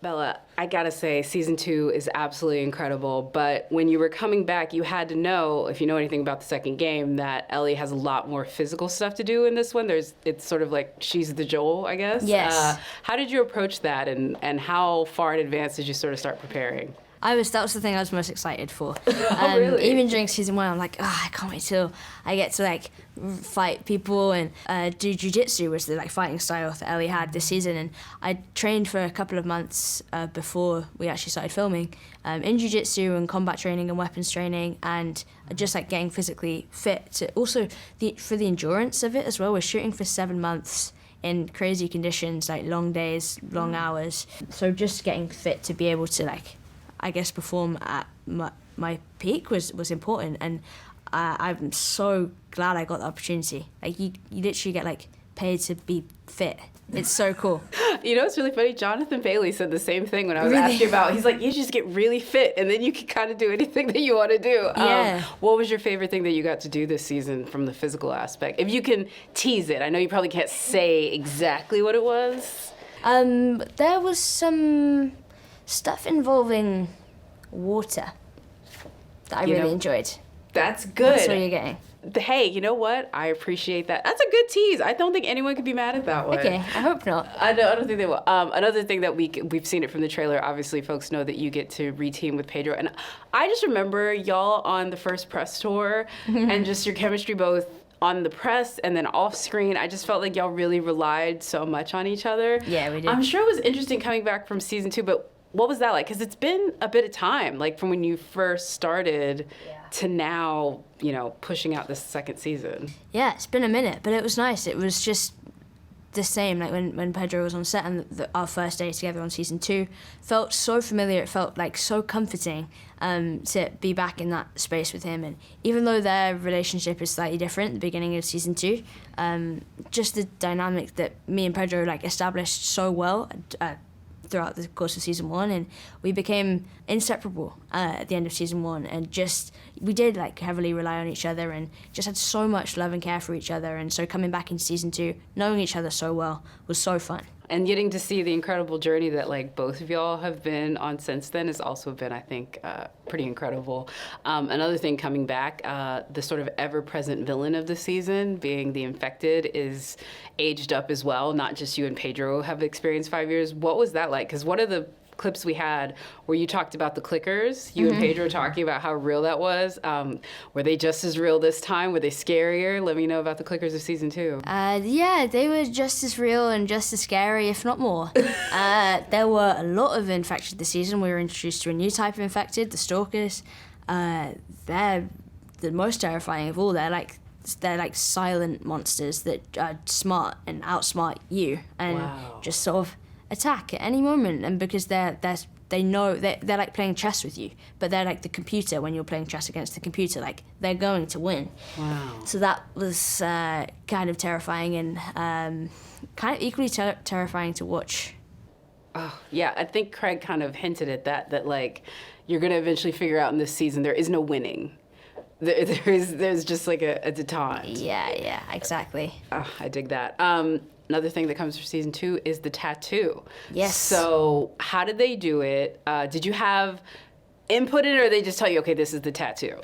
Bella, I gotta say, season 2 is absolutely incredible. But when you were coming back, you had to know, if you know anything about the second game, that Ellie has a lot more physical stuff to do in this one. It's sort of like she's the Joel, I guess. Yes. How did you approach that, and how far in advance did you sort of start preparing? That was the thing I was most excited for. Oh, really? Even during season 1, I'm like, I can't wait till I get to like fight people and do jiu-jitsu, was the like fighting style that Ellie had this season. And I trained for a couple of months before we actually started filming in jiu-jitsu and combat training and weapons training, and just like getting physically fit. For the endurance of it as well. We're shooting for 7 months in crazy conditions, like long days, long hours. So just getting fit to be able to like, I guess, perform at my peak was important, and I'm so glad I got the opportunity. Like you literally get like paid to be fit. It's so cool. You know, it's really funny. Jonathan Bailey said the same thing when I was asking about. He's like, you just get really fit, and then you can kind of do anything that you want to do. Yeah. What was your favorite thing that you got to do this season from the physical aspect? If you can tease it, I know you probably can't say exactly what it was. There was some stuff involving water that I really enjoyed. That's good. That's what you're getting. Hey, you know what? I appreciate that. That's a good tease. I don't think anyone could be mad at that one. Okay, I hope not. I don't think they will. Another thing that we've seen it from the trailer, obviously folks know that you get to reteam with Pedro. And I just remember y'all on the first press tour and just your chemistry both on the press and then off screen. I just felt like y'all really relied so much on each other. Yeah, we did. I'm sure it was interesting coming back from season 2, but what was that like? Because it's been a bit of time, like from when you first started to now, you know, pushing out this second season. Yeah, it's been a minute, but it was nice. It was just the same, like when Pedro was on set and our first day together on season 2, felt so familiar. It felt like so comforting to be back in that space with him. And even though their relationship is slightly different at the beginning of season 2, just the dynamic that me and Pedro like established so well throughout the course of season 1, and we became inseparable at the end of season 1, and we did like heavily rely on each other and just had so much love and care for each other. And so coming back into season 2, knowing each other so well, was so fun. And getting to see the incredible journey that like both of y'all have been on since then has also been, I think, pretty incredible. Another thing coming back, the sort of ever-present villain of the season, being the infected, is aged up as well. Not just you and Pedro have experienced 5 years. What was that like? Because one of the clips we had where you talked about the clickers, you and Pedro talking about how real that was. Were they just as real this time? Were they scarier? Let me know about the clickers of season 2. Yeah, they were just as real and just as scary, if not more. There were a lot of infected this season. We were introduced to a new type of infected, the Stalkers. They're the most terrifying of all. They're like silent monsters that are smart and outsmart you, and just sort of attack at any moment. And because they know they're like playing chess with you, but they're like the computer when you're playing chess against the computer. Like they're going to win. Wow. So that was kind of terrifying and kind of equally terrifying to watch. Oh yeah, I think Craig kind of hinted at that like you're gonna eventually figure out in this season there is no winning. There's just like a detente. Yeah, exactly. Oh, I dig that. Another thing that comes from season 2 is the tattoo. Yes. So how did they do it? Did you have input in it, or they just tell you, okay, this is the tattoo?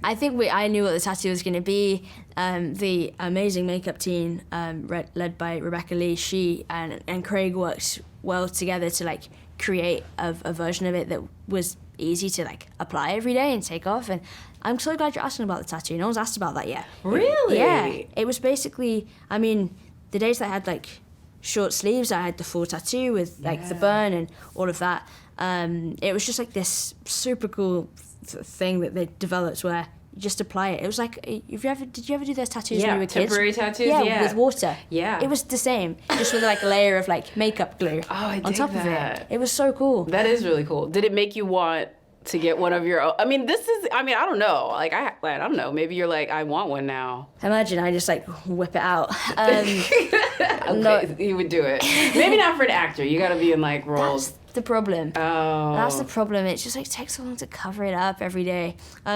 I think I knew what the tattoo was going to be. The amazing makeup team led by Rebecca Lee, she and Craig worked well together to like create a version of it that was easy to like apply every day and take off. And I'm so glad you're asking about the tattoo. No one's asked about that yet. Really? Yeah. It was basically, I mean, the days that I had like short sleeves, I had the full tattoo with like the burn and all of that. It was just like this super cool thing that they developed where you just apply it. It was like, did you ever do those tattoos when you were kids? Temporary tattoos, yeah. With water. Yeah. It was the same, just with like a layer of like makeup glue on top of it. It was so cool. That is really cool. Did it make you want to get one of your own? I mean, I don't know. Like, I don't know. Maybe you're like, I want one now. Imagine I just like whip it out. Okay, you would do it. Maybe not for an actor. You got to be in like roles. the problem. Oh. That's the problem. It just like takes so long to cover it up every day.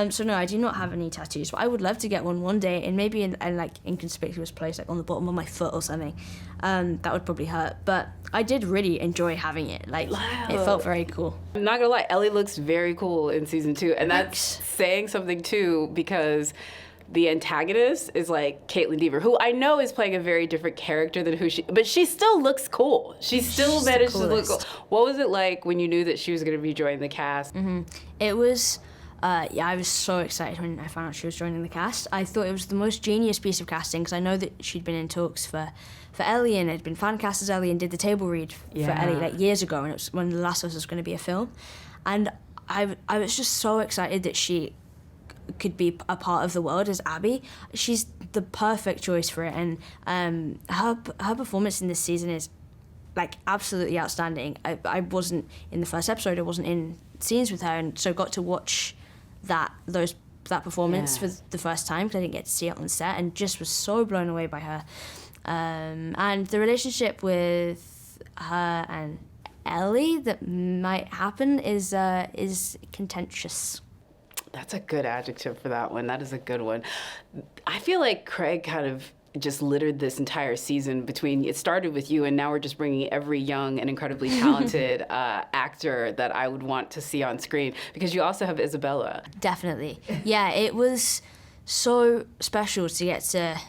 So no, I do not have any tattoos. But I would love to get one day, and maybe in like inconspicuous place, like on the bottom of my foot or something. That would probably hurt. But I did really enjoy having it. Like it felt very cool. I'm not gonna lie, Ellie looks very cool in season 2, and that's saying something too, because the antagonist is like Kaitlyn Dever, who I know is playing a very different character than but she still looks cool. She's still managed to look cool. What was it like when you knew that she was going to be joining the cast? Mm-hmm. It was, I was so excited when I found out she was joining the cast. I thought it was the most genius piece of casting, because I know that she'd been in talks for Ellie, and had been fan cast as Ellie, and did the table read for Ellie like years ago, and it was when The Last of Us was going to be a film. And I was just so excited that she could be a part of the world as Abby. She's the perfect choice for it, and her performance in this season is like absolutely outstanding. I wasn't in the first episode, I wasn't in scenes with her, and so got to watch that performance for the first time, because I didn't get to see it on set, and just was so blown away by her. And the relationship with her and Ellie that might happen is contentious. That's a good adjective for that one. That is a good one. I feel like Craig kind of just littered this entire season between, it started with you, and now we're just bringing every young and incredibly talented actor that I would want to see on screen, because you also have Isabela. Definitely. Yeah, it was so special to get to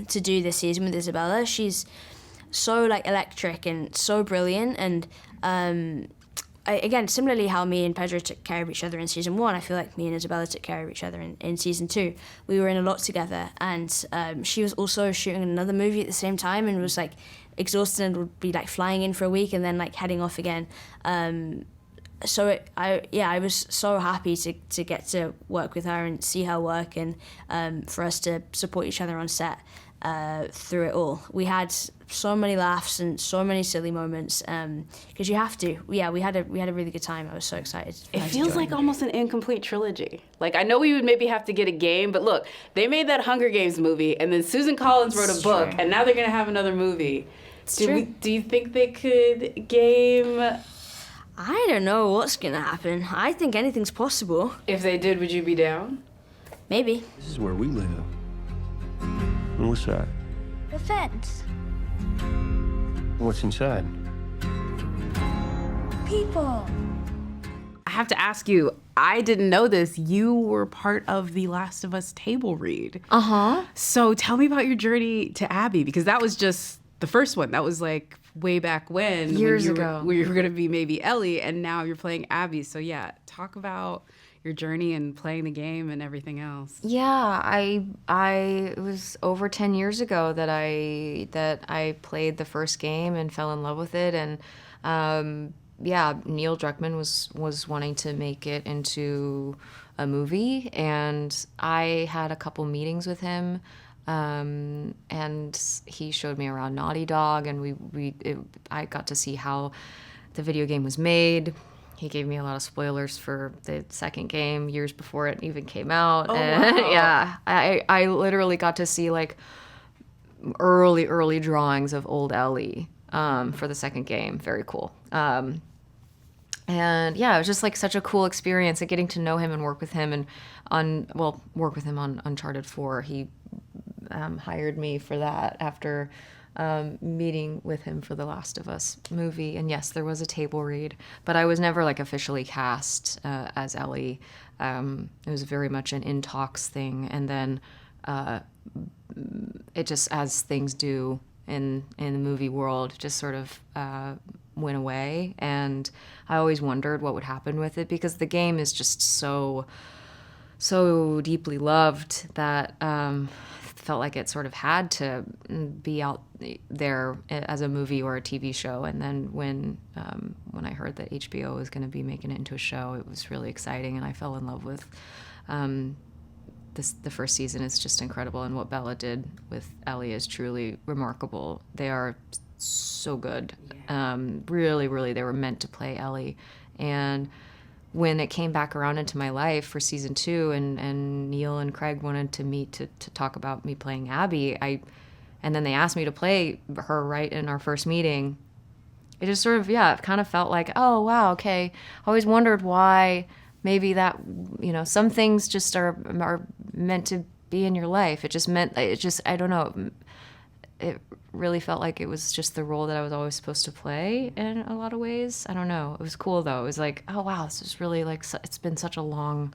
do this season with Isabela. She's so like electric and so brilliant, and again, similarly how me and Pedro took care of each other in season 1, I feel like me and Isabela took care of each other in season 2. We were in a lot together, and she was also shooting another movie at the same time, and was like exhausted, and would be like flying in for a week and then like heading off again. So I was so happy to get to work with her and see her work, and for us to support each other on set through it all. We had so many laughs and so many silly moments, because you have to. Yeah, we had a really good time. I was so excited. It feels like almost an incomplete trilogy. Like, I know we would maybe have to get a game, but look, they made that Hunger Games movie, and then Susan Collins wrote a book, and now they're gonna have another movie. Do you think they could game? I don't know what's gonna happen. I think anything's possible. If they did, would you be down? Maybe. This is where we live. And what's that? The fence. What's inside? People. I have to ask you, I didn't know this. You were part of the Last of Us table read. Uh-huh. So tell me about your journey to Abby, because that was just the first one. That was like way back when. Years ago. Where you were going to be maybe Ellie, and now you're playing Abby. So yeah, talk about your journey and playing the game and everything else. Yeah, it was over 10 years ago that I played the first game and fell in love with it, and Neil Druckmann was wanting to make it into a movie, and I had a couple meetings with him, and he showed me around Naughty Dog, and I got to see how the video game was made. He gave me a lot of spoilers for the second game years before it even came out. Oh, and wow. Yeah, I literally got to see like early drawings of old Ellie for the second game. Very cool. And yeah, it was just like such a cool experience, and getting to know him and work with him work with him on Uncharted 4. He hired me for that after meeting with him for the Last of Us movie. And yes, there was a table read, but I was never like officially cast as Ellie. It was very much an in talks thing, and then it just, as things do in the movie world, just sort of went away. And I always wondered what would happen with it, because the game is just so deeply loved that felt like it sort of had to be out there as a movie or a TV show. And then when I heard that HBO was going to be making it into a show, it was really exciting, and I fell in love with the first season. Is just incredible, and what Bella did with Ellie is truly remarkable. They are so good. Really, they were meant to play Ellie. And when it came back around into my life for season 2, and Neil and Craig wanted to meet to talk about me playing Abby, and then they asked me to play her right in our first meeting, it just sort of, it kind of felt like, oh, wow, okay. I always wondered why maybe that, some things just are meant to be in your life. I don't know. It really felt like it was just the role that I was always supposed to play in a lot of ways. I don't know. It was cool, though. It was like, oh, wow, this is really like, it's been such a long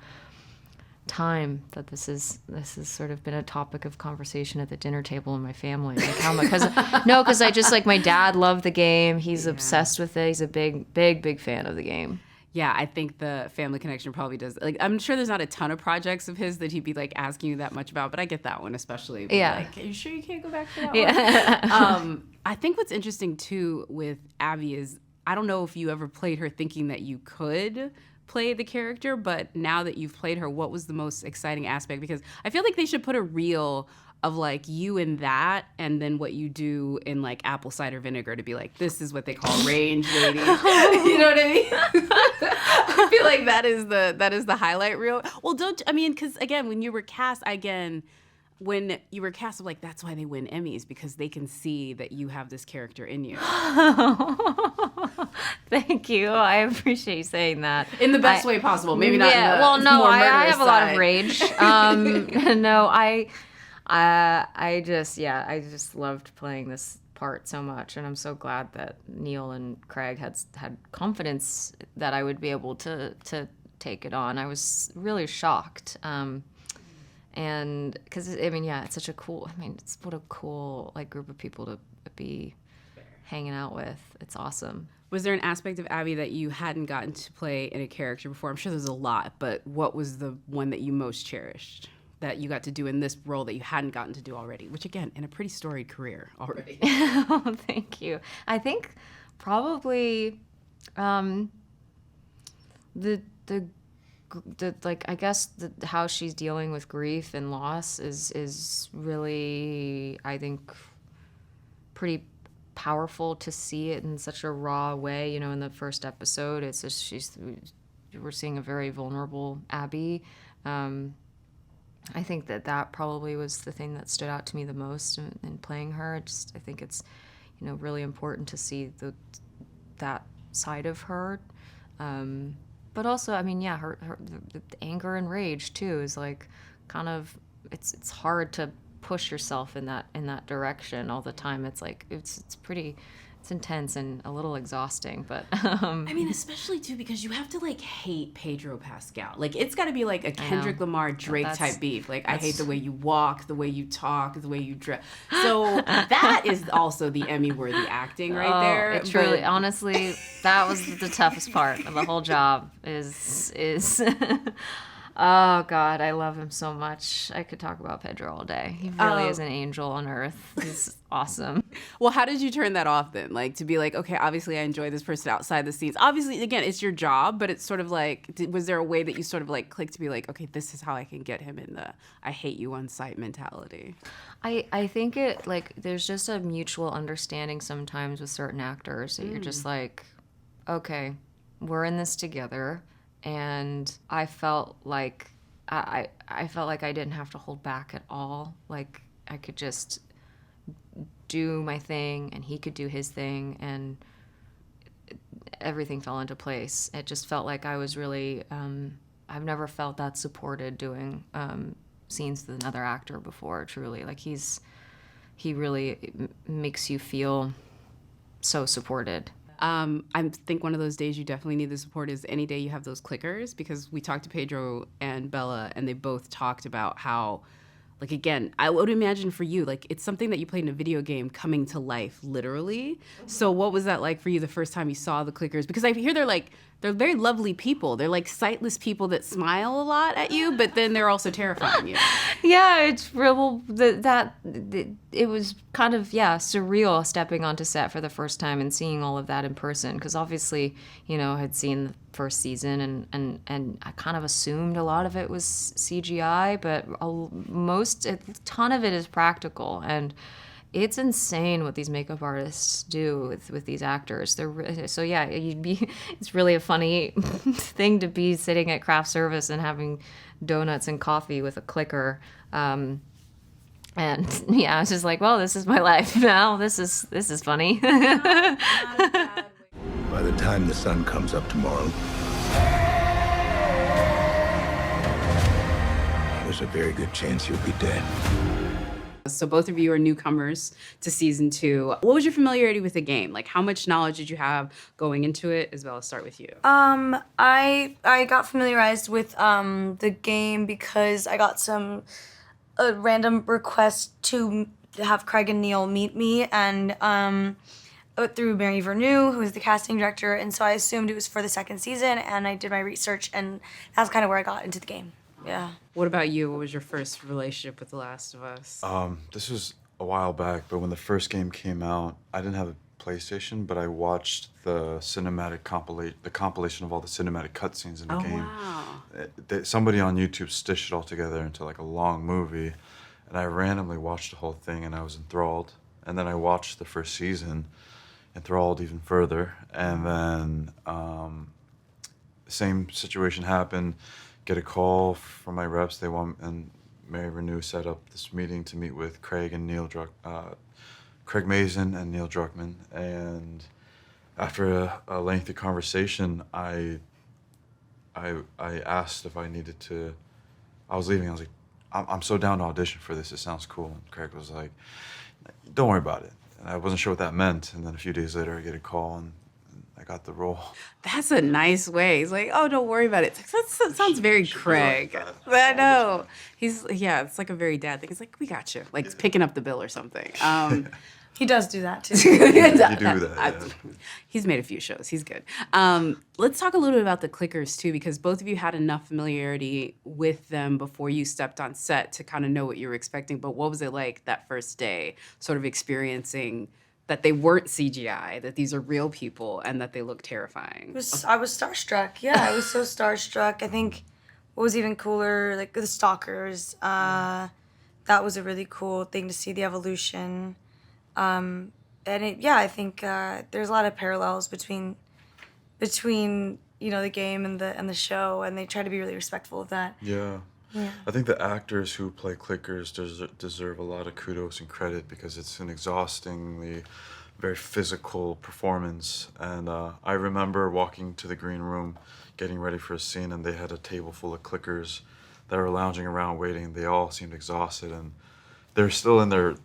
time that this has sort of been a topic of conversation at the dinner table in my family. Like how much, because I just, like, my dad loved the game. He's obsessed with it. He's a big fan of the game. Yeah, I think the family connection probably does. Like, I'm sure there's not a ton of projects of his that he'd be like asking you that much about, but I get that one especially. Like, are you sure you can't go back to that one? I think what's interesting too with Abby is, I don't know if you ever played her thinking that you could play the character, but now that you've played her, what was the most exciting aspect? Because I feel like they should put a reel of like you in that, and then what you do in like apple cider vinegar to be like, this is what they call range ladies. You know what I mean? I feel like that is the highlight reel. Well, because again, when you were cast, I'm like, that's why they win Emmys, because they can see that you have this character in you. Thank you. I appreciate you saying that. In the best way possible. Maybe not in the more I murderous have a lot of side. rage. I just loved playing this part so much, and I'm so glad that Neil and Craig had confidence that I would be able to take it on. I was really shocked, and because it's such a cool. It's what a cool like group of people to be hanging out with. It's awesome. Was there an aspect of Abby that you hadn't gotten to play in a character before? I'm sure there's a lot, but what was the one that you most cherished that you got to do in this role that you hadn't gotten to do already? Which, again, in a pretty storied career already. Oh, thank you. I think probably how she's dealing with grief and loss is really, I think, pretty powerful to see it in such a raw way. In the first episode, it's just we're seeing a very vulnerable Abby. I think that probably was the thing that stood out to me the most in playing her. I think it's, really important to see that side of her. But also, her the anger and rage too is like kind of, it's hard to push yourself in that direction all the time. It's like it's intense and a little exhausting, but especially too because you have to like hate Pedro Pascal. Like it's got to be like a Kendrick Lamar Drake type beef. Like I hate the way you walk, the way you talk, the way you dress. So that is also the Emmy worthy acting right there. It truly, honestly, that was the toughest part of the whole job. Is Oh, God, I love him so much. I could talk about Pedro all day. He really is an angel on earth. He's awesome. Well, how did you turn that off then? Like, to be like, okay, obviously I enjoy this person outside the scenes. Obviously, again, it's your job, but it's sort of like, was there a way that you sort of like clicked to be like, okay, this is how I can get him in the I hate you on sight mentality? I think it, like, there's just a mutual understanding sometimes with certain actors that you're just like, okay, we're in this together. And I felt like I felt like I didn't have to hold back at all. Like I could just do my thing and he could do his thing and everything fell into place. It just felt like I was really, I've never felt that supported doing scenes with another actor before, truly. Like he really makes you feel so supported. I think one of those days you definitely need the support is any day you have those clickers, because we talked to Pedro and Bella and they both talked about how, like, again, I would imagine for you, like, it's something that you played in a video game coming to life, literally. So what was that like for you the first time you saw the clickers? Because I hear they're very lovely people. They're like sightless people that smile a lot at you, but then they're also terrifying you. Yeah, it's real. It was kind of, surreal stepping onto set for the first time and seeing all of that in person. Because obviously, I had seen the first season and I kind of assumed a lot of it was CGI, but a ton of it is practical. And it's insane what these makeup artists do with these actors. It's really a funny thing to be sitting at craft service and having donuts and coffee with a clicker. I was just like, well, this is my life now. This is funny. Not a bad By the time the sun comes up tomorrow, there's a very good chance you'll be dead. So both of you are newcomers to season 2. What was your familiarity with the game? Like, how much knowledge did you have going into it? Isabella, I'll start with you. I got familiarized with the game because I got a random request to have Craig and Neil meet me, and through Mary Vernew, who is the casting director, and so I assumed it was for the second season, and I did my research, and that's kind of where I got into the game. Yeah. What about you? What was your first relationship with The Last of Us? This was a while back, but when the first game came out, I didn't have a PlayStation, but I watched the compilation of all the cinematic cutscenes in the game. Wow. Somebody on YouTube stitched it all together into like a long movie, and I randomly watched the whole thing, and I was enthralled. And then I watched the first season, enthralled even further. And then the same situation happened. Get a call from my reps. And Mary Renew set up this meeting to meet with Craig Mazin and Neil Druckmann. And after a lengthy conversation, I asked if I needed to. I was leaving. I was like, I'm so down to audition for this. It sounds cool. And Craig was like, don't worry about it. And I wasn't sure what that meant. And then a few days later, I get a call and I got the role. That's a nice way. He's like, oh, don't worry about it. That sounds very Craig. I know. It's like a very dad thing. He's like, we got you. Like picking up the bill or something. He does do that too. You do that, yeah. He's made a few shows. He's good. Let's talk a little bit about the Clickers too, because both of you had enough familiarity with them before you stepped on set to kind of know what you were expecting. But what was it like that first day, sort of experiencing that they weren't CGI, that these are real people, and that they look terrifying? I was starstruck. Yeah, I was so starstruck. I think what was even cooler, like the Stalkers, that was a really cool thing to see, the evolution. I think there's a lot of parallels between the game and the show, and they try to be really respectful of that. Yeah. I think the actors who play Clickers deserve a lot of kudos and credit because it's an exhaustingly, very physical performance. And I remember walking to the green room, getting ready for a scene, and they had a table full of Clickers that were lounging around waiting. They all seemed exhausted, and they're still in their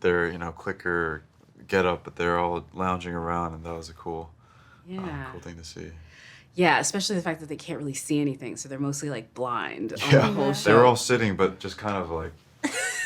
Clicker get up, but they're all lounging around, and that was a cool thing to see. Yeah, especially the fact that they can't really see anything, so they're mostly like blind on the Yeah, whole show. they were all sitting, but just kind of like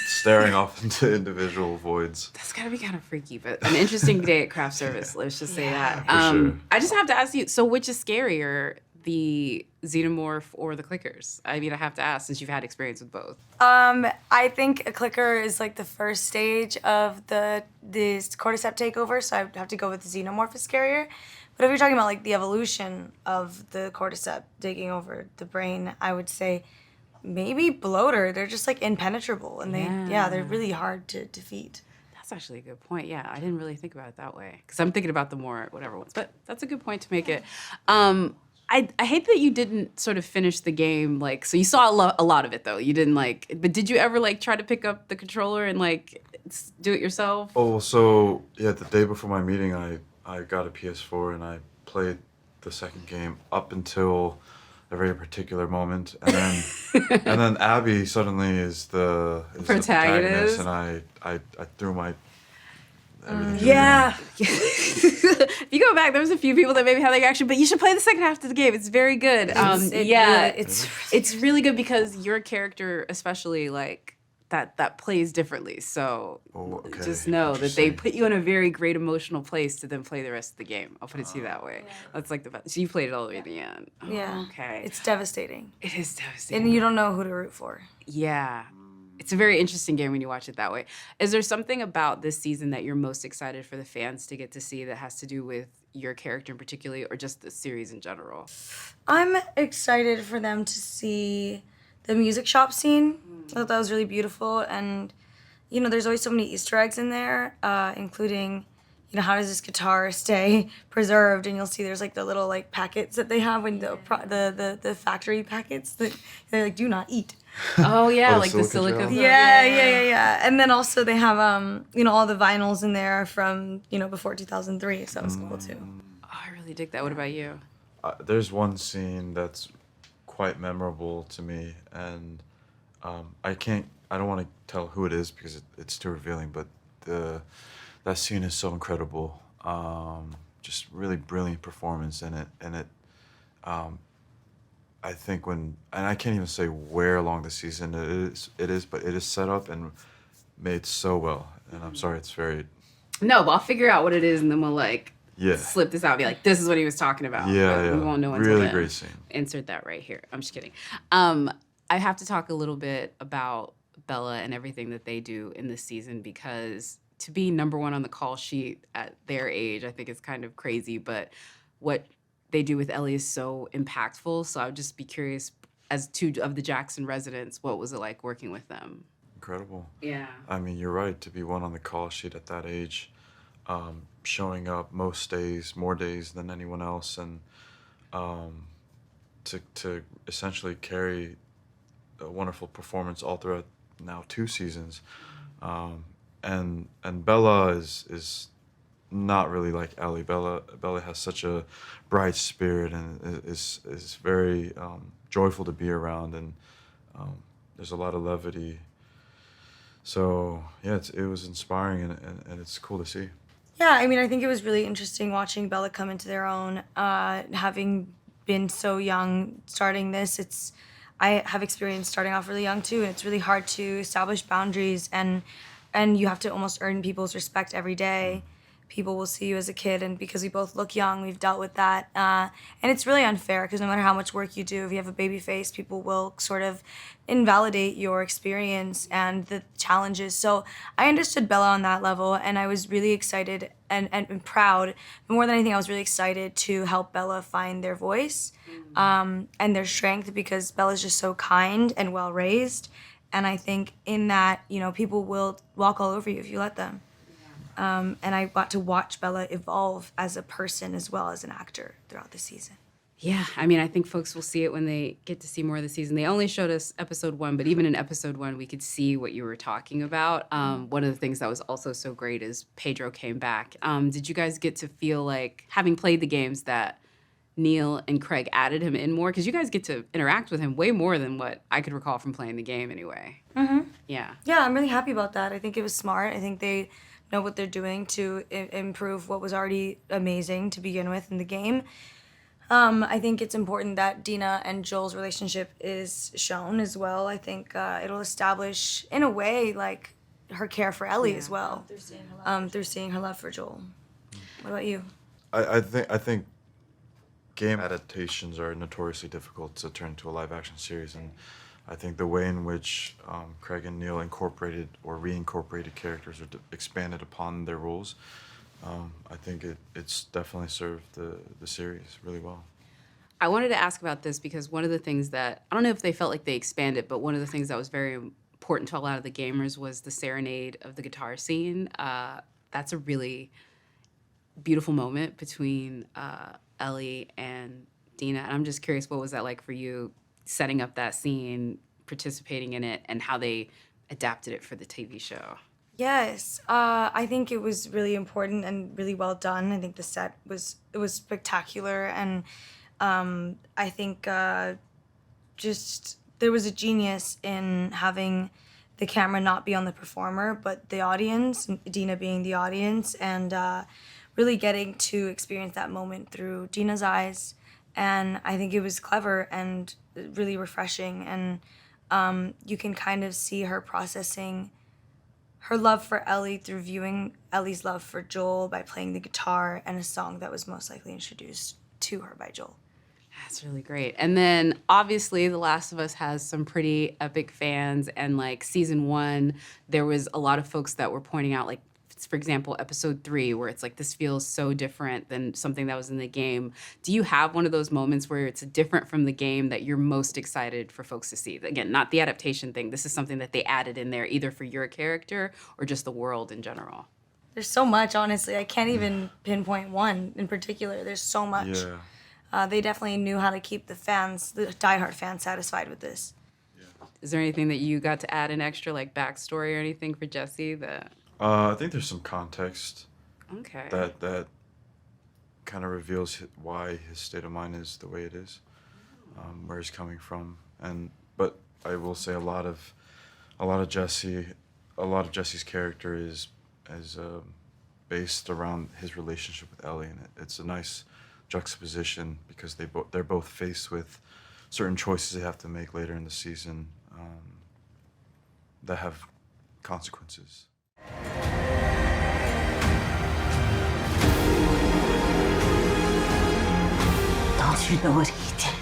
staring off into individual voids. That's gotta be kind of freaky, but an interesting day at craft service. Let's just say that. For sure. I just have to ask you. So, which is scarier, the xenomorph or the Clickers? I mean, I have to ask since you've had experience with both. I think a Clicker is like the first stage of the cordyceps takeover, so I have to go with the xenomorph is scarier. But if you're talking about like the evolution of the cordyceps taking over the brain, I would say maybe bloater. They're just like impenetrable, and they're really hard to defeat. That's actually a good point. Yeah, I didn't really think about it that way because I'm thinking about the more whatever ones. But that's a good point to make it. I hate that you didn't sort of finish the game, like, so you saw a lot of it, though. You didn't, like, but did you ever, like, try to pick up the controller and, like, do it yourself? Oh, so, yeah, the day before my meeting, I got a PS4 and I played the second game up until a very particular moment. And then Abby suddenly is the protagonist, and I threw my everything. Yeah. If you go back, there was a few people that maybe had that reaction, but you should play the second half of the game. It's very good. It's really good because your character, especially, like, that plays differently. So just know that they put you in a very great emotional place to then play the rest of the game. I'll put it to you that way. That's like the best. So you played it all the way to the end. Oh, yeah. Okay. It's devastating. It is devastating. And you don't know who to root for. Yeah. It's a very interesting game when you watch it that way. Is there something about this season that you're most excited for the fans to get to see that has to do with your character in particular or just the series in general? I'm excited for them to see the music shop scene. I thought that was really beautiful. And, you know, there's always so many Easter eggs in there, including, you know, how does this guitar stay preserved? And you'll see there's, like, the little, like, packets that they have when the factory packets that they, like, do not eat. Oh, yeah, like the silica silica. gel? Yeah. And then also they have, you know, all the vinyls in there from, you know, before 2003. So that was cool, too. I really really dig that. What about you? There's one scene that's quite memorable to me, and I don't want to tell who it is because it's too revealing, but that scene is so incredible. Just really brilliant performance in it, and I think and I can't even say where along the season it is, but it is set up and made so well, and I'm sorry, it's very... No, but I'll figure out what it is, and then we'll Yeah. slip this out and be like, this is what he was talking about. Yeah, But yeah. we won't know until Really then. great scene. Insert that right here. I'm just kidding. I have to talk a little bit about Bella and everything that they do in this season, because to be number one on the call sheet at their age, I think is kind of crazy, but what they do with Ellie is so impactful. So I would just be curious, as two of the Jackson residents, what was it like working with them? Incredible. Yeah. I mean, you're right, to be one on the call sheet at that age, showing up most days, more days than anyone else, and to essentially carry a wonderful performance all throughout now 2 seasons. And Bella is not really like Ellie. Bella has such a bright spirit and is very joyful to be around, and there's a lot of levity. So yeah, it was inspiring, and it's cool to see. Yeah, I mean, I think it was really interesting watching Bella come into their own. Having been so young starting this, I have experience starting off really young too, and it's really hard to establish boundaries, and you have to almost earn people's respect every day. People will see you as a kid, and because we both look young, we've dealt with that. And it's really unfair, because no matter how much work you do, if you have a baby face, people will sort of invalidate your experience and the challenges. So I understood Bella on that level, and I was really excited and proud. But more than anything, I was really excited to help Bella find their voice and their strength, because Bella's just so kind and well-raised. And I think in that, people will walk all over you if you let them. And I got to watch Bella evolve as a person as well as an actor throughout the season. Yeah, I mean, I think folks will see it when they get to see more of the season. They only showed us episode 1, but even in episode 1, we could see what you were talking about. One of the things that was also so great is Pedro came back. Did you guys get to feel like, having played the games, that Neil and Craig added him in more? Because you guys get to interact with him way more than what I could recall from playing the game anyway. Mm-hmm. Yeah. Yeah, I'm really happy about that. I think it was smart. I think they know what they're doing to improve what was already amazing to begin with in the game. I think it's important that Dina and Joel's relationship is shown as well. I think it'll establish, in a way, like, her care for Ellie as well, through seeing her love for Joel. What about you? I think game adaptations are notoriously difficult to turn into a live-action series, and I think the way in which Craig and Neil incorporated or reincorporated characters or expanded upon their roles, I think it's definitely served the series really well. I wanted to ask about this because one of the things that, I don't know if they felt like they expanded, but one of the things that was very important to a lot of the gamers was the serenade of the guitar scene. That's a really beautiful moment between Ellie and Dina. And I'm just curious, what was that like for you, setting up that scene, participating in it, and how they adapted it for the TV show? Yes, I think it was really important and really well done. I think the set was spectacular, and I think just there was a genius in having the camera not be on the performer but the audience, Dina being the audience, and really getting to experience that moment through Dina's eyes. And I think it was clever and really refreshing, and you can kind of see her processing her love for Ellie through viewing Ellie's love for Joel by playing the guitar and a song that was most likely introduced to her by Joel. That's really great. And then obviously The Last of Us has some pretty epic fans, and like season 1, there was a lot of folks that were pointing out, like, for example, episode 3, where it's like, this feels so different than something that was in the game. Do you have one of those moments where it's different from the game that you're most excited for folks to see? Again, not the adaptation thing. This is something that they added in there, either for your character or just the world in general. There's so much, honestly. I can't even pinpoint one in particular. There's so much. Yeah. They definitely knew how to keep the diehard fans satisfied with this. Is there anything that you got to add an extra, like, backstory or anything for Jesse that... I think there's some context Okay. that kind of reveals why his state of mind is the way it is, where he's coming from. But I will say a lot of Jesse's character is based around his relationship with Ellie, and it's a nice juxtaposition because they're both faced with certain choices they have to make later in the season that have consequences. Don't you know what he did?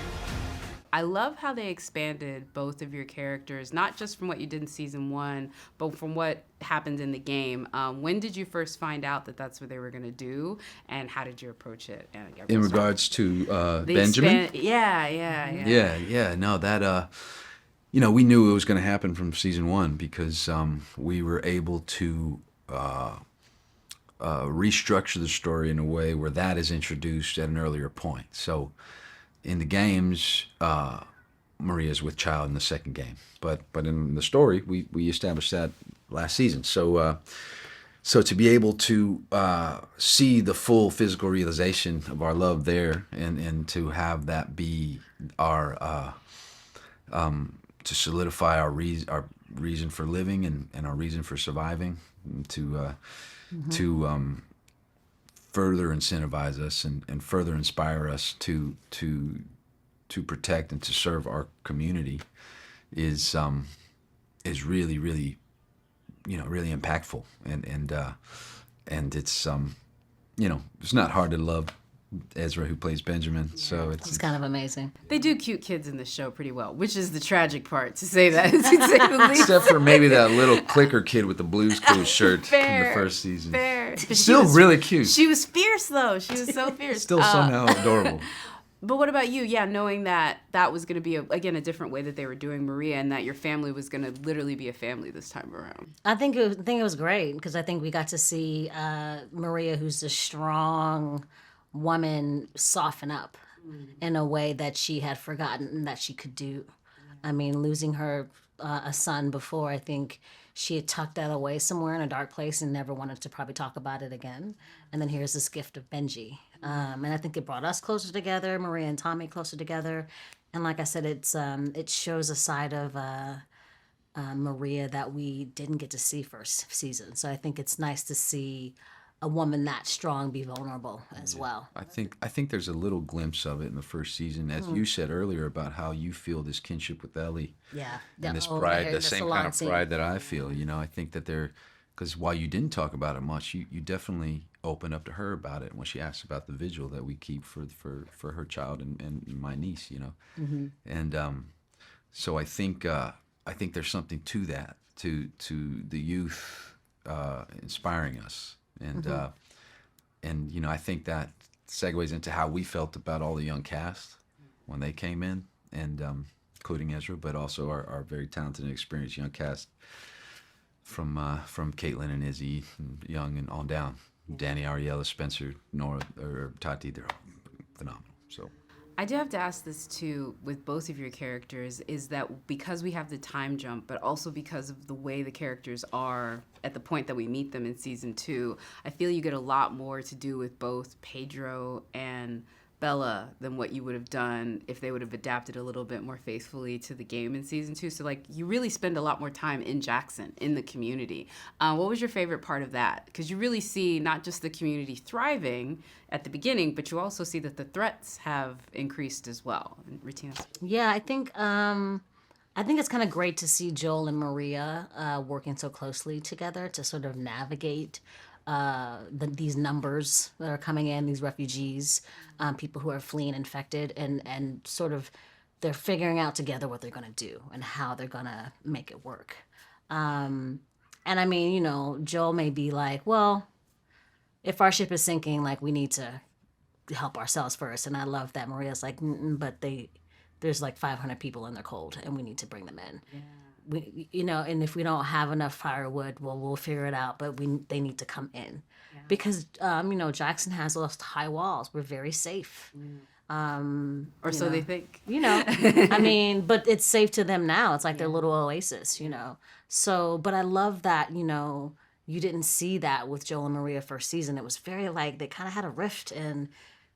I love how they expanded both of your characters, not just from what you did in season 1, but from what happened in the game. When did you first find out that that's what they were going to do, and how did you approach it? In regards to Benjamin? Yeah. No, that, we knew it was going to happen from season 1 because we were able to restructure the story in a way where that is introduced at an earlier point. So in the games, Maria's with child in the second game, but in the story, we established that last season. So to be able to see the full physical realization of our love there, and to have that be our to solidify our reason for living and our reason for surviving, to further incentivize us and further inspire us to protect and to serve our community is really, really, really impactful, and it's it's not hard to love Ezra, who plays Benjamin. Yeah. So it's kind of amazing. They do cute kids in the show pretty well, which is the tragic part, to say that. To say the least. Except for maybe that little clicker kid with the Blues Clues shirt from the first season. Fair. Still really cute. She was fierce, though. She was so fierce. Still somehow adorable. But what about you? Yeah, knowing that was going to be, a different way that they were doing Maria, and that your family was going to literally be a family this time around. I think it was great, because I think we got to see Maria, who's a strong woman, soften up in a way that she had forgotten that she could do. I mean, losing her a son before, I think she had tucked that away somewhere in a dark place and never wanted to probably talk about it again. And then here's this gift of Benji. And I think it brought us closer together, Maria and Tommy closer together. And like I said, it shows a side of Maria that we didn't get to see first season. So I think it's nice to see a woman that strong be vulnerable as well. I think there's a little glimpse of it in the first season, as you said earlier about how you feel this kinship with Ellie. Yeah. And this pride, the same kind of pride that I feel. I think that because while you didn't talk about it much, you definitely opened up to her about it when she asked about the vigil that we keep for her child and my niece. Mm-hmm. And so I think there's something to that, to the youth inspiring us. And I think that segues into how we felt about all the young cast when they came in, and including Ezra, but also our very talented and experienced young cast from Kaitlyn and Izzy and Young and on down. Danny, Ariella, Spencer, Nora, or Tati, they're all phenomenal. So I do have to ask this too with both of your characters, is that because we have the time jump, but also because of the way the characters are at the point that we meet them in season 2, I feel you get a lot more to do with both Pedro and Bella than what you would have done if they would have adapted a little bit more faithfully to the game in season 2. So you really spend a lot more time in Jackson, in the community. What was your favorite part of that? Because you really see not just the community thriving at the beginning, but you also see that the threats have increased as well. Rutina? Yeah, I think it's kind of great to see Joel and Maria working so closely together to sort of navigate these numbers that are coming in, these refugees, people who are fleeing infected, and sort of they're figuring out together what they're going to do and how they're going to make it work. And I mean, Joel may be like, well, if our ship is sinking, we need to help ourselves first. And I love that Maria's like, but there's 500 people in their cold, and we need to bring them in. Yeah. And if we don't have enough firewood, well, we'll figure it out. But they need to come in, because Jackson has those high walls. We're very safe, or so they think. I mean, but it's safe to them now. It's like their little oasis, So, but I love that you didn't see that with Joel and Maria first season. It was very they kind of had a rift, and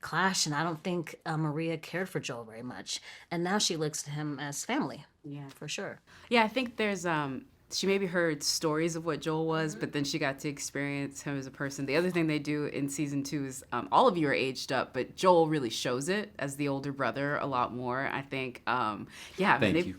clash, and I don't think Maria cared for Joel very much. And now she looks to him as family. Yeah. For sure. Yeah, I think there's she maybe heard stories of what Joel was, but then she got to experience him as a person. The other thing they do in season 2 is all of you are aged up, but Joel really shows it as the older brother a lot more. I think, yeah. Thank you.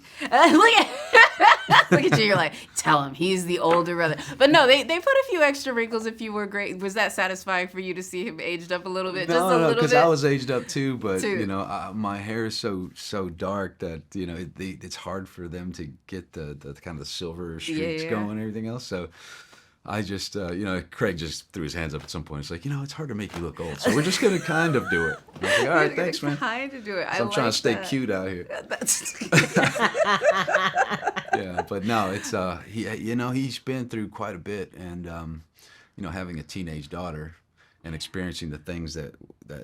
Look at you, you're like, tell him he's the older brother. But no, they put a few extra wrinkles if you were great. Was that satisfying for you to see him aged up a little bit? Just a little bit? Because I was aged up too, but my hair is so dark that it's hard for them to get the kind of the silver streaks going and everything else. So I just Craig just threw his hands up at some point. It's like, it's hard to make you look old, so we're just gonna kind of do it. I was like, all right, thanks, man. Kind to do it. So I'm trying to stay cute out here. Yeah, but no, it's he's been through quite a bit, and having a teenage daughter and experiencing the things that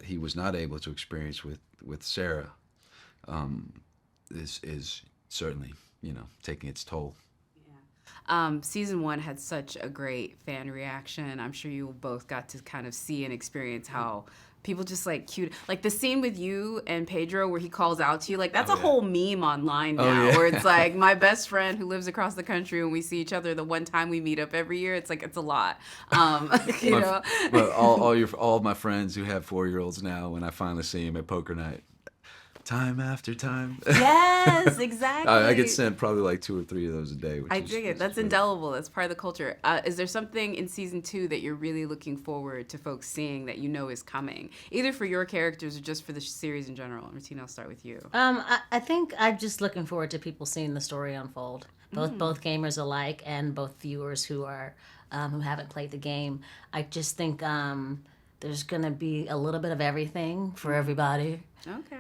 he was not able to experience with Sarah is certainly taking its toll. Season 1 had such a great fan reaction. I'm sure you both got to kind of see and experience how people just cute. Like the scene with you and Pedro where he calls out to you, that's a whole meme online now where it's like my best friend who lives across the country and we see each other the one time we meet up every year. It's like, it's a lot. But all of my friends who have 4-year-olds now, when I finally see them at poker night, time after time. Yes, exactly. I get sent probably 2 or 3 of those a day. I dig it. That's indelible. That's part of the culture. Is there something in season 2 that you're really looking forward to folks seeing that is coming, either for your characters or just for the series in general? Rutina, I'll start with you. I think I'm just looking forward to people seeing the story unfold, both gamers alike and both viewers who are who haven't played the game. I just think there's gonna be a little bit of everything for everybody. Okay.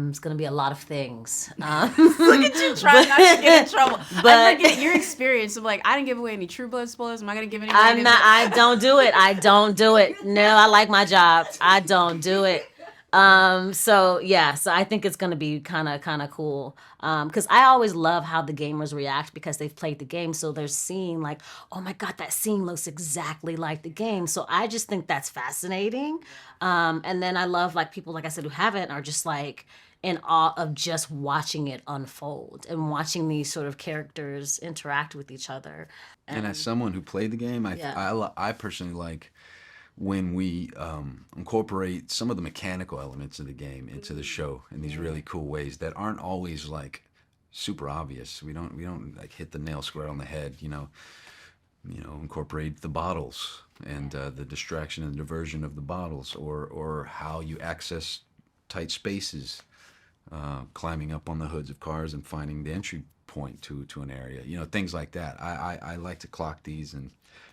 It's gonna be a lot of things. Look at you trying not to get in trouble. But I forget your experience. I'm like, I didn't give away any True Blood spoilers. Am I gonna give any? I don't do it. I don't do it. No, I like my job. I don't do it. So I think it's gonna be kind of cool. Because I always love how the gamers react because they've played the game, so they're seeing oh my god, that scene looks exactly like the game. So I just think that's fascinating. And then I love people, like I said, who haven't are just in awe of just watching it unfold and watching these sort of characters interact with each other. And as someone who played the game, I personally like when we incorporate some of the mechanical elements of the game into the show in these really cool ways that aren't always super obvious. We don't hit the nail square on the head, incorporate the bottles and the distraction and diversion of the bottles, or how you access tight spaces, climbing up on the hoods of cars and finding the entry point to an area, things like that. I like to clock these, and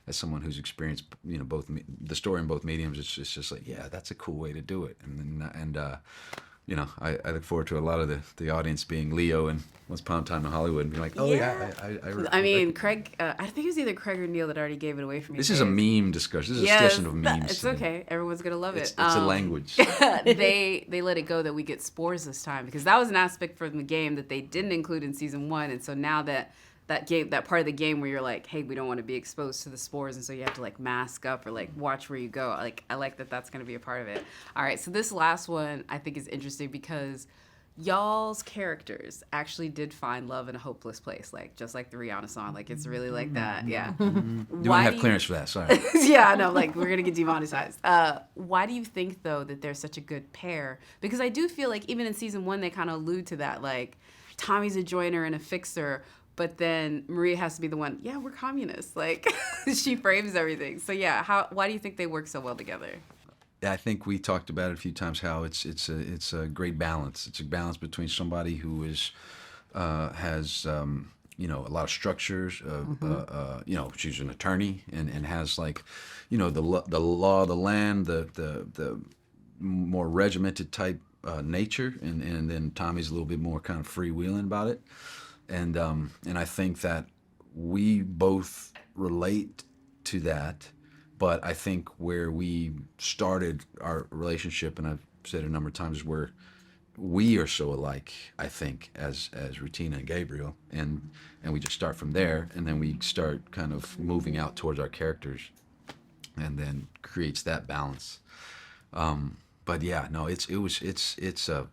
as someone who's experienced both the story in both mediums, it's just that's a cool way to do it. I look forward to a lot of the audience being Leo and Once Upon a Time in Hollywood and being like, I mean, Craig, I think it was either Craig or Neil that already gave it away for me. This is a meme discussion. This is a session of memes. It's okay. Everyone's going to love it. It's a language. They let it go that we get spores this time, because that was an aspect from the game that they didn't include in season 1. And so now that part of the game where you're like, hey, we don't want to be exposed to the spores, and so you have to mask up or watch where you go. I like that that's going to be a part of it. All right, so this last one I think is interesting because y'all's characters actually did find love in a hopeless place, just like the Rihanna song. It's really like that. Yeah. You don't have clearance for that, sorry. Yeah, I know, we're going to get demonetized. Why do you think, though, that they're such a good pair? Because I do feel even in season 1, they kind of allude to that, Tommy's a joiner and a fixer, but then Maria has to be the one, we're communists. She frames everything. So why do you think they work so well together? I think we talked about it a few times, how it's a great balance. It's a balance between somebody who has a lot of structures. She's an attorney and has the law of the land, the more regimented type nature, and then Tommy's a little bit more kind of freewheeling about it. And I think that we both relate to that, but I think where we started our relationship, and I've said it a number of times, where we are so alike, I think, as Rutina and Gabriel, and we just start from there, and then we start kind of moving out towards our characters, and then creates that balance. but yeah, no, it's a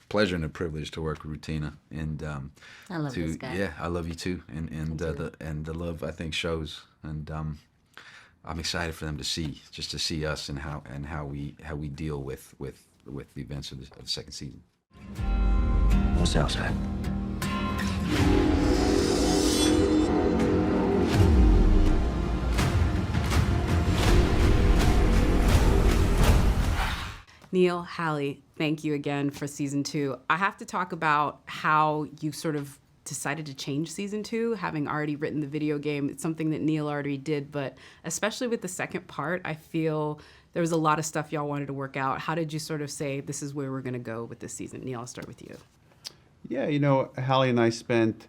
pleasure and a privilege to work with Rutina, and I love this guy. Yeah, I love you too, and the love I think shows, and I'm excited for them to see us and how we deal with the events of the second season. What's outside? Neil, Halley, thank you again for season 2. I have to talk about how you sort of decided to change season 2, having already written the video game. It's something that Neil already did, but especially with the second part, I feel there was a lot of stuff y'all wanted to work out. How did you sort of say, this is where we're going to go with this season? Neil, I'll start with you. Yeah, you know, Halley and I spent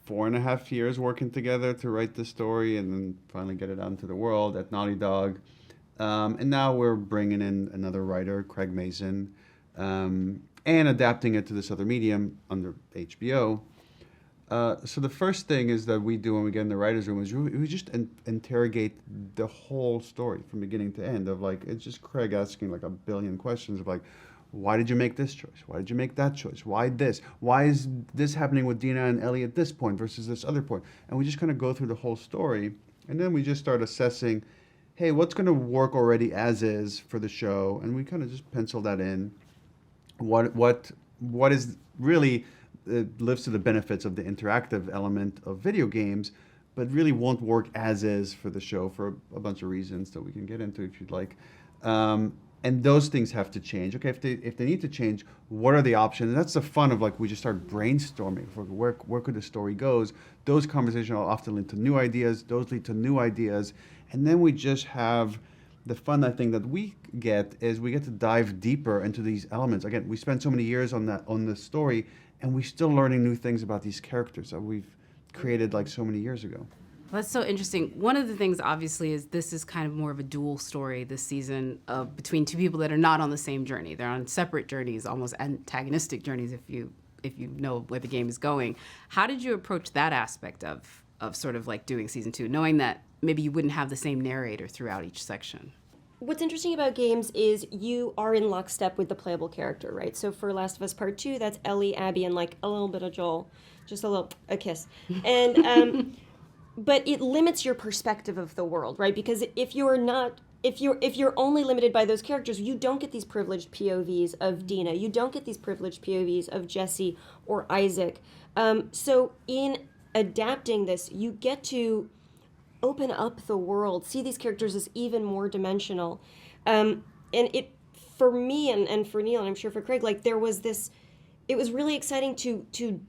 4.5 years working together to write the story and then finally get it out into the world at Naughty Dog. And now we're bringing in another writer, Craig Mazin, and adapting it to this other medium under HBO. So the first thing is that we do when we get in the writer's room is we just interrogate the whole story from beginning to end of like, it's just Craig asking like a billion questions of like, why did you make this choice? Why did you make that choice? Why this? Why is this happening with Dina and Ellie at this point versus this other point? And we just kind of go through the whole story, and then we just start assessing, hey, what's going to work already as is for the show? And we kind of just pencil that in. What is really lives to the benefits of the interactive element of video games, but really won't work as is for the show for a bunch of reasons that we can get into if you'd like. And those things have to change. Okay, if they need to change, what are the options? And that's the fun of like we just start brainstorming for where could the story goes. Those conversations will often lead to new ideas. Those lead to new ideas, and then we just have the fun. I think that we get is we get to dive deeper into these elements. Again, we spent so many years on the story, and we're still learning new things about these characters that we've created like so many years ago. That's so interesting. One of the things, obviously, is this is kind of more of a dual story this season between two people that are not on the same journey. They're on separate journeys, almost antagonistic journeys, if you know where the game is going. How did you approach that aspect of sort of like doing season 2, knowing that maybe you wouldn't have the same narrator throughout each section? What's interesting about games is you are in lockstep with the playable character, right? So for Last of Us Part 2, that's Ellie, Abby, and like a little bit of Joel, just a kiss. And but it limits your perspective of the world, right? Because if you're only limited by those characters, you don't get these privileged POVs of Dina. You don't get these privileged POVs of Jesse or Isaac. So in adapting this, you get to open up the world, see these characters as even more dimensional. And it, for me and for Neil, and I'm sure for Craig, like there was this, it was really exciting to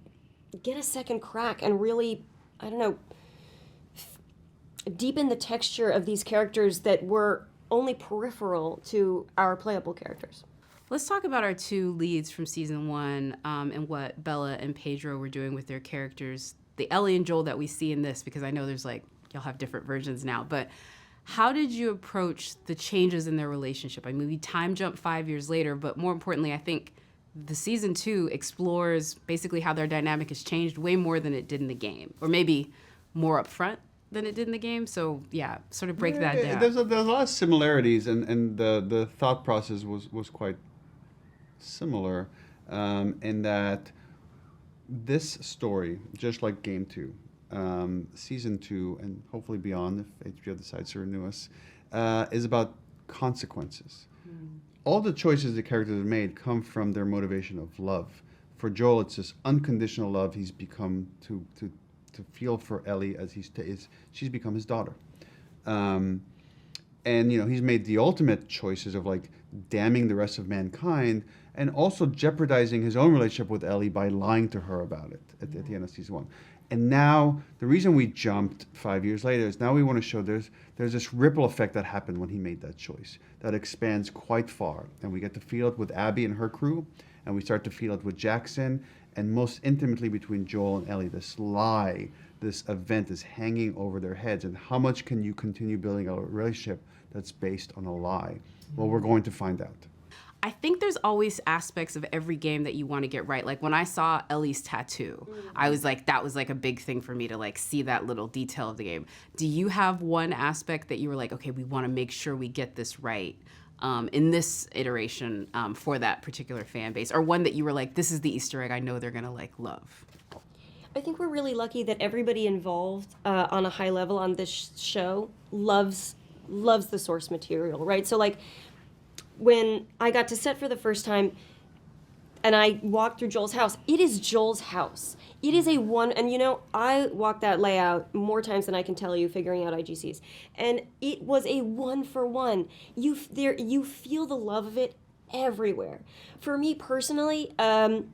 get a second crack and really, I don't know, deepen the texture of these characters that were only peripheral to our playable characters. Let's talk about our two leads from season 1 and what Bella and Pedro were doing with their characters. The Ellie and Joel that we see in this, because I know there's like, y'all have different versions now, but how did you approach the changes in their relationship? I mean, we time jump 5 years later, but more importantly, I think the season 2 explores basically how their dynamic has changed way more than it did in the game, or maybe more upfront than it did in the game. So yeah, sort of break that down. There's a lot of similarities, and the thought process was quite similar in that this story, just like Game 2, season 2, and hopefully beyond if HBO decides to renew us, is about consequences. All the choices the characters have made come from their motivation of love. For Joel, it's this unconditional love he's become to feel for Ellie as she's become his daughter. And you know, he's made the ultimate choices of like damning the rest of mankind and also jeopardizing his own relationship with Ellie by lying to her about it at the end of season 1. And now the reason we jumped 5 years later is now we want to show there's this ripple effect that happened when he made that choice that expands quite far, and we get to feel it with Abby and her crew, and we start to feel it with Jackson, and most intimately between Joel and Ellie. This lie, this event is hanging over their heads, and how much can you continue building a relationship that's based on a lie? Well, we're going to find out. I think there's always aspects of every game that you want to get right. Like when I saw Ellie's tattoo, I was like, that was like a big thing for me to like see that little detail of the game. Do you have one aspect that you were like, okay, we want to make sure we get this right in this iteration for that particular fan base, or one that you were like, this is the Easter egg I know they're gonna like love? I think we're really lucky that everybody involved on a high level on this show loves the source material, right? So like when I got to set for the first time and I walked through Joel's house, it is Joel's house. It is a one, and you know, I walked that layout more times than I can tell you figuring out IGCs. And it was a 1-for-1. You feel the love of it everywhere. For me personally, I'm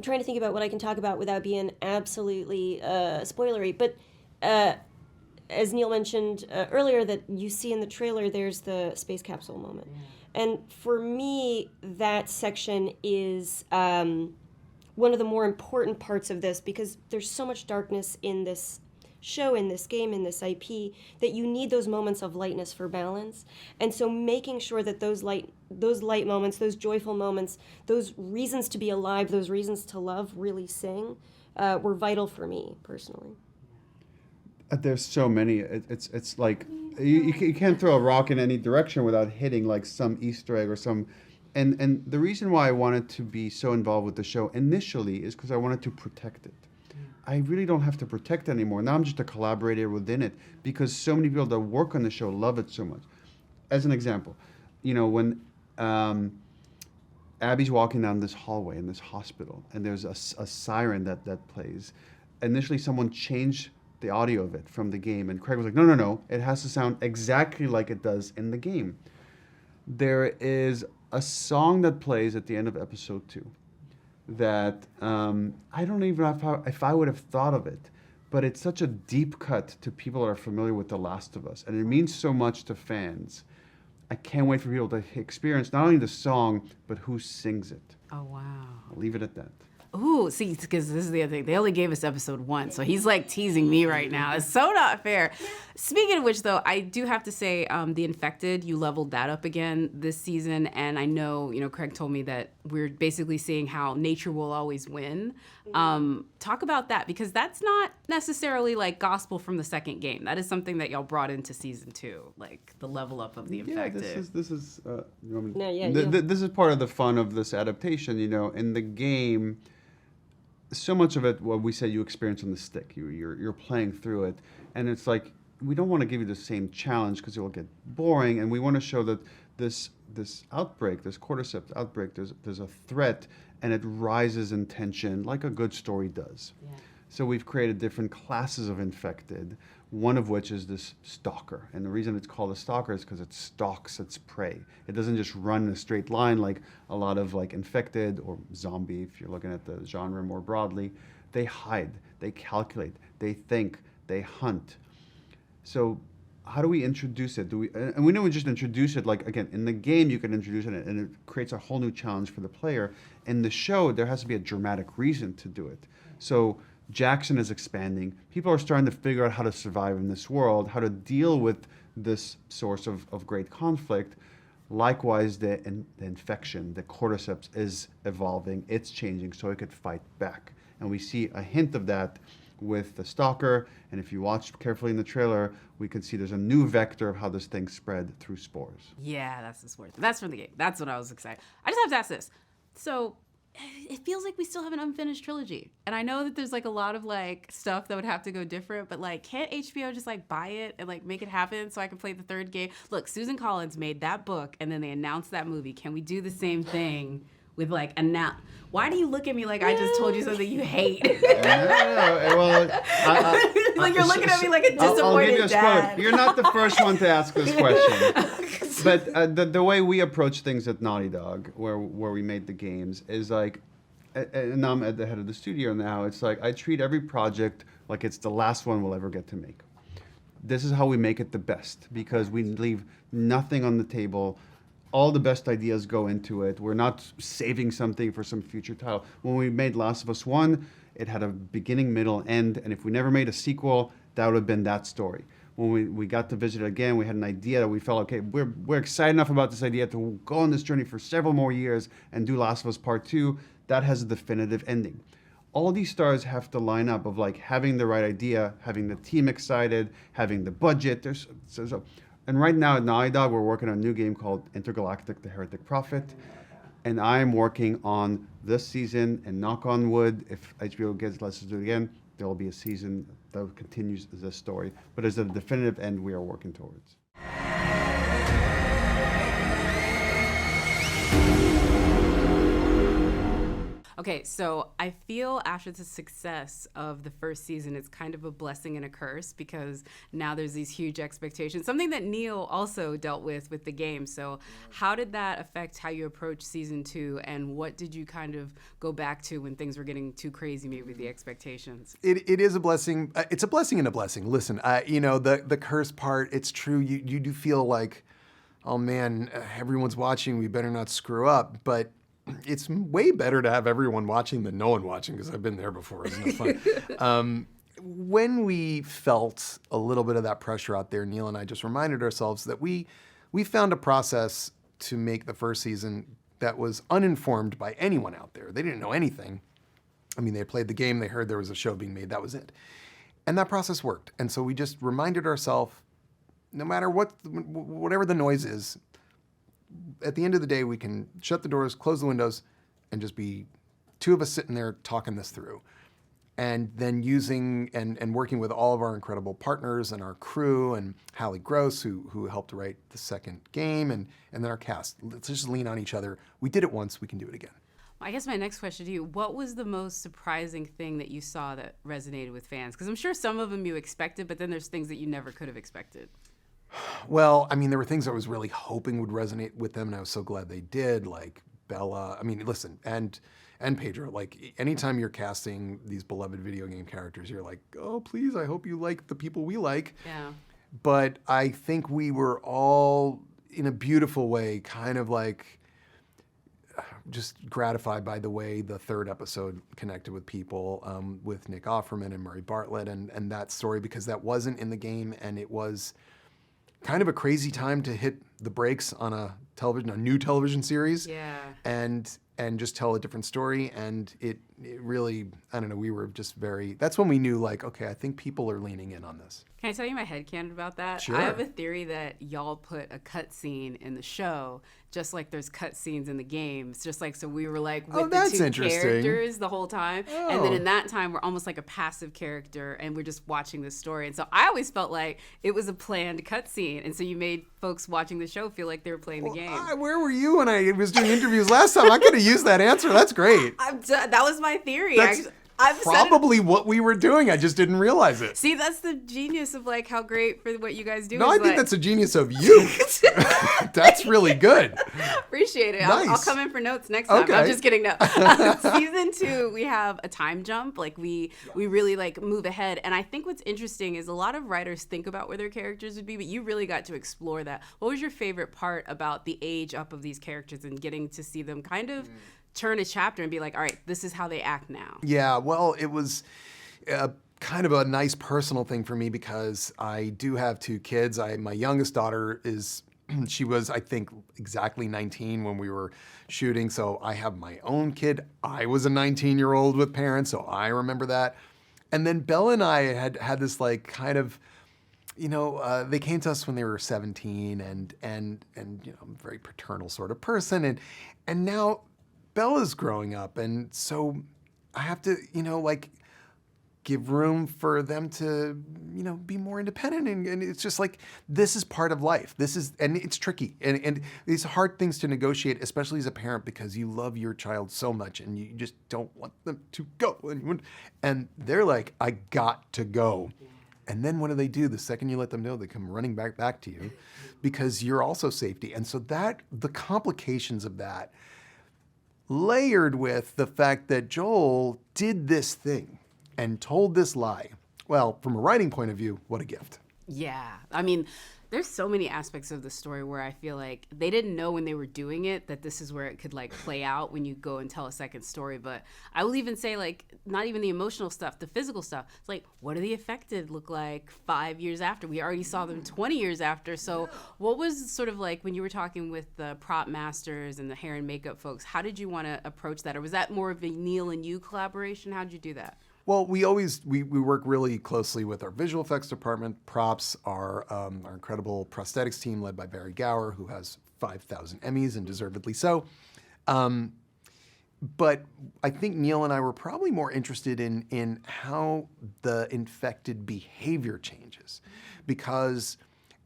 trying to think about what I can talk about without being absolutely spoilery, but as Neil mentioned earlier, that you see in the trailer, there's the space capsule moment. And for me, that section is one of the more important parts of this, because there's so much darkness in this show, in this game, in this IP, that you need those moments of lightness for balance. And so making sure that those light moments, those joyful moments, those reasons to be alive, those reasons to love really sing, were vital for me personally. There's so many. It's like you can't throw a rock in any direction without hitting like some Easter egg or some. And the reason why I wanted to be so involved with the show initially is because I wanted to protect it. I really don't have to protect it anymore. Now I'm just a collaborator within it because so many people that work on the show love it so much. As an example, you know, when Abby's walking down this hallway in this hospital and there's a siren that plays, initially someone changed the audio of it from the game, and Craig was like, no, it has to sound exactly like it does in the game. There is a song that plays at the end of episode 2 that I don't even know if I would have thought of it, but it's such a deep cut to people that are familiar with The Last of Us, and it means so much to fans. I can't wait for people to experience not only the song, but who sings it. Oh, wow. I'll leave it at that. Ooh, see, because this is the other thing. They only gave us episode 1, so he's like teasing me right now. It's so not fair. Speaking of which, though, I do have to say, The Infected, you leveled that up again this season, and I know, Craig told me that we're basically seeing how nature will always win. Talk about that, because that's not necessarily like gospel from the second game. That is something that y'all brought into season 2, like the level up of The Infected. Yeah, this is this is part of the fun of this adaptation. In the game, so much of it, what we said, you experience on the stick. You're playing through it, and it's like we don't want to give you the same challenge because it will get boring, and we want to show that this outbreak, this cordyceps outbreak, there's a threat, and it rises in tension like a good story does. Yeah. So we've created different classes of infected, one of which is this stalker. And the reason it's called a stalker is because it stalks its prey. It doesn't just run in a straight line like a lot of like infected or zombie, if you're looking at the genre more broadly. They hide, they calculate, they think, they hunt. So how do we introduce it? And we don't just introduce it, like, again, in the game you can introduce it and it creates a whole new challenge for the player. In the show, there has to be a dramatic reason to do it. So Jackson is expanding. People are starting to figure out how to survive in this world, how to deal with this source of great conflict. Likewise, the infection, the cordyceps, is evolving. It's changing so it could fight back. And we see a hint of that with the stalker. And if you watch carefully in the trailer, we can see there's a new vector of how this thing spread through spores. Yeah, that's the spores. That's from the game. That's what I was excited. I just have to ask this. So it feels like we still have an unfinished trilogy. And I know that there's like a lot of like stuff that would have to go different, but like can't HBO just like buy it and like make it happen so I can play the third game? Look, Susan Collins made that book and then they announced that movie. Can we do the same thing with like why do you look at me like I just told you something you hate? Well, like you're looking at me like a disappointed I'll give you a dad. spoiler. You're not the first one to ask this question. But the way we approach things at Naughty Dog, where we made the games, is like, and I'm at the head of the studio now, it's like I treat every project like it's the last one we'll ever get to make. This is how we make it the best, because we leave nothing on the table. All the best ideas go into it. We're not saving something for some future title. When we made Last of Us 1, it had a beginning, middle, end, and if we never made a sequel, that would have been that story. When we got to visit it again, we had an idea that we felt, okay, we're excited enough about this idea to go on this journey for several more years and do Last of Us Part 2. That has a definitive ending. All these stars have to line up of like having the right idea, having the team excited, having the budget. And right now at Naughty Dog, we're working on a new game called Intergalactic: The Heretic Prophet. And I'm working on this season, and knock on wood, if HBO lets us do it again, there will be a season that continues this story. But there's a definitive end we are working towards. Okay, so I feel after the success of the first season, it's kind of a blessing and a curse because now there's these huge expectations, something that Neil also dealt with the game. So how did that affect how you approach season 2, and what did you kind of go back to when things were getting too crazy, maybe with the expectations? It is a blessing. It's a blessing and a blessing. Listen, the curse part, it's true. You do feel like, oh man, everyone's watching, we better not screw up. But it's way better to have everyone watching than no one watching, because I've been there before. Isn't it fun? When we felt a little bit of that pressure out there, Neil and I just reminded ourselves that we found a process to make the first season that was uninformed by anyone out there. They didn't know anything. I mean, they played the game, they heard there was a show being made, that was it. And that process worked. And so we just reminded ourselves, no matter whatever the noise is, at the end of the day, we can shut the doors, close the windows, and just be two of us sitting there talking this through. And then using and working with all of our incredible partners and our crew and Halley Gross, who helped write the second game, and then our cast. Let's just lean on each other. We did it once, we can do it again. I guess my next question to you, what was the most surprising thing that you saw that resonated with fans? Because I'm sure some of them you expected, but then there's things that you never could have expected. Well, I mean, there were things I was really hoping would resonate with them, and I was so glad they did, like Bella. I mean, listen, and Pedro. Like, anytime you're casting these beloved video game characters, you're like, oh, please, I hope you like the people we like. Yeah. But I think we were all, in a beautiful way, kind of like just gratified by the way the third episode connected with people, with Nick Offerman and Murray Bartlett and that story, because that wasn't in the game, and it was kind of a crazy time to hit the brakes on a new television series. Yeah. And just tell a different story. And it really, I don't know, we were just that's when we knew, like, okay, I think people are leaning in on this. Can I tell you my headcanon about that? Sure. I have a theory that y'all put a cut scene in the show, just like there's cut scenes in the games. Just like, so we were like with the two characters the whole time. Oh. And then in that time, we're almost like a passive character and we're just watching the story. And so I always felt like it was a planned cut scene. And so you made folks watching the show feel like they were playing the game. Where were you when I was doing interviews last time? I could have used that answer. That's great. That was my theory. That's probably what we were doing. I just didn't realize it. See, that's the genius of like how great for what you guys do. No, I think that's a genius of you. That's really good. Appreciate it. Nice. I'll come in for notes next time. Okay. I'm just kidding. No. Season 2, we have a time jump. Like we really like move ahead. And I think what's interesting is a lot of writers think about where their characters would be, but you really got to explore that. What was your favorite part about the age up of these characters and getting to see them kind of turn a chapter and be like, all right, this is how they act now? Yeah, well, it was kind of a nice personal thing for me because I do have 2 kids. My youngest daughter she was, I think, exactly 19 when we were shooting. So I have my own kid. I was a 19-year-old with parents, so I remember that. And then Bella and I had this like kind of, they came to us when they were 17 and I'm a very paternal sort of person. And now Bella's growing up, and so I have to, give room for them to, be more independent. And it's just like, this is part of life. And it's tricky. And these hard things to negotiate, especially as a parent, because you love your child so much and you just don't want them to go. And they're like, I got to go. And then what do? The second you let them know, they come running back to you because you're also safety. And so the complications of that, layered with the fact that Joel did this thing and told this lie. Well, from a writing point of view, what a gift. Yeah. I mean, there's so many aspects of the story where I feel like they didn't know when they were doing it that this is where it could like play out when you go and tell a second story. But I will even say, like, not even the emotional stuff, the physical stuff. It's like, what do the affected look like 5 years after? We already saw them 20 years after. So what was sort of like when you were talking with the prop masters and the hair and makeup folks, how did you want to approach that? Or was that more of a Neil and you collaboration? How did you do that? Well, we work really closely with our visual effects department, props, our incredible prosthetics team led by Barry Gower, who has 5,000 Emmys and deservedly so. But I think Neil and I were probably more interested in how the infected behavior changes, because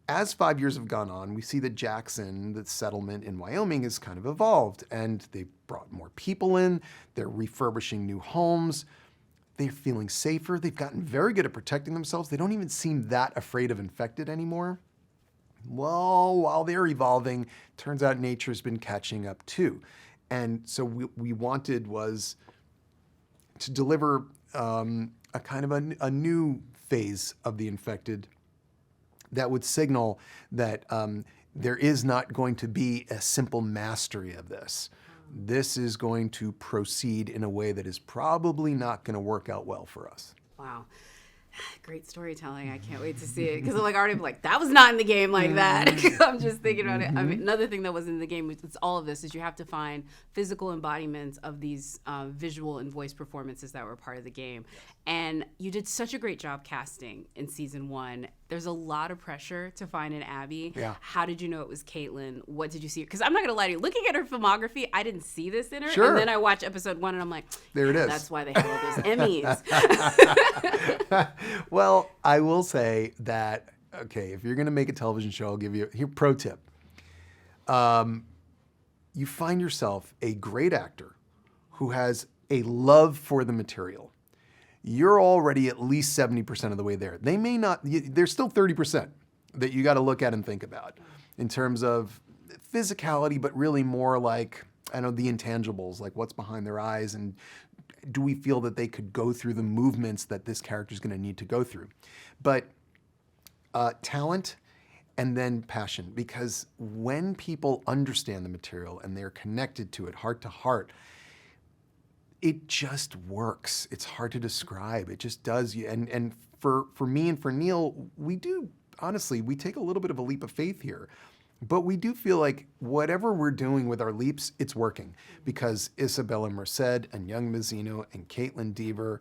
as 5 years have gone on, we see that Jackson, the settlement in Wyoming, has kind of evolved, and they've brought more people in. They're refurbishing new homes. They're feeling safer. They've gotten very good at protecting themselves. They don't even seem that afraid of infected anymore. Well, while they're evolving, turns out nature's been catching up too. And so what we wanted was to deliver a kind of a new phase of the infected that would signal that there is not going to be a simple mastery of this. This is going to proceed in a way that is probably not going to work out well for us. Wow. Great storytelling. I can't wait to see it. Because I'm already like, that was not in the game like that. I'm just thinking about it. I mean, another thing that was in the game, which it's all of this, is you have to find physical embodiments of these visual and voice performances that were part of the game. And you did such a great job casting in season 1. There's a lot of pressure to find an Abby. Yeah. How did you know it was Kaitlyn? What did you see? Because I'm not going to lie to you. Looking at her filmography, I didn't see this in her. Sure. And then I watched episode 1 and I'm like, there it is. That's why they have all those Emmys. Well, I will say that, okay, if you're going to make a television show, I'll give you a pro tip. You find yourself a great actor who has a love for the material. You're already at least 70% of the way there. They may not, there's still 30% that you got to look at and think about in terms of physicality, but really more like, I know, the intangibles, like what's behind their eyes, and do we feel that they could go through the movements that this character is going to need to go through? But talent and then passion, because when people understand the material and they're connected to it heart to heart, it just works. It's hard to describe. It just does. And for me and for Neil, we do, honestly, we take a little bit of a leap of faith here. But we do feel like whatever we're doing with our leaps, it's working. Because Isabela Merced and young Mazino and Kaitlyn Dever,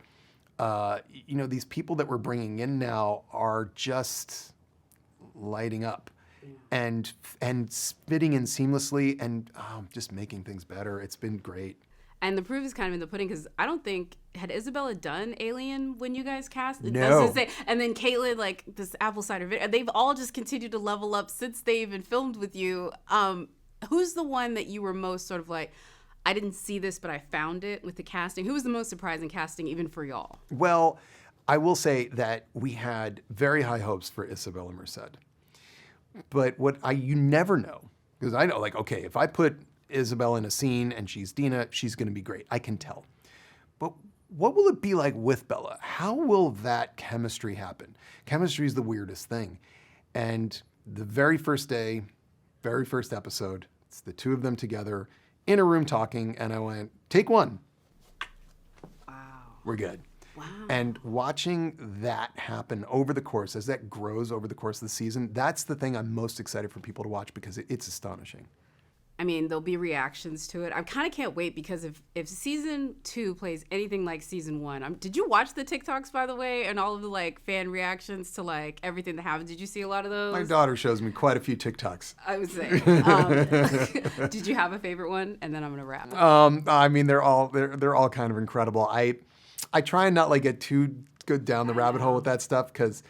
these people that we're bringing in now are just lighting up and fitting in seamlessly and just making things better. It's been great. And the proof is kind of in the pudding, because I don't think, had Isabela done Alien when you guys cast? No. And then Kaitlyn, like this apple cider vinegar, they've all just continued to level up since they even filmed with you. Who's the one that you were most sort of like, I didn't see this, but I found it with the casting? Who was the most surprising casting even for y'all? Well, I will say that we had very high hopes for Isabela Merced. But you never know, because I know, like, okay, if I put Isabel in a scene and she's Dina, she's going to be great. I can tell. But what will it be like with Bella? How will that chemistry happen? Chemistry is the weirdest thing. And the very first day, very first episode, it's the two of them together in a room talking, and I went, take one. Wow. We're good. Wow. And watching that happen over the course, as that grows over the course of the season, that's the thing I'm most excited for people to watch, because it's astonishing. I mean, there'll be reactions to it. I kind of can't wait, because if season 2 plays anything like season 1, did you watch the TikToks, by the way, and all of the like fan reactions to like everything that happened? Did you see a lot of those? My daughter shows me quite a few TikToks. I would say. Did you have a favorite one? And then I'm gonna wrap. I mean, they're all kind of incredible. I try and not like get too good down the rabbit hole with that stuff, because,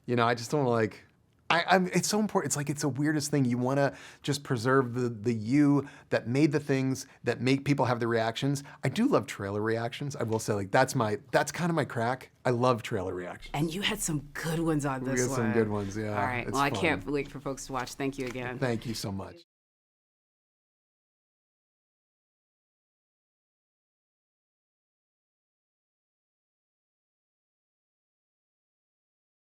I just don't like. It's so important. It's like, it's the weirdest thing. You want to just preserve the you that made the things that make people have the reactions. I do love trailer reactions. I will say, like, that's kind of my crack. I love trailer reactions. And you had some good ones on this one. We had some good ones, yeah. All right. It's Well, I fun. can't wait for folks to watch. Thank you again. Thank you so much.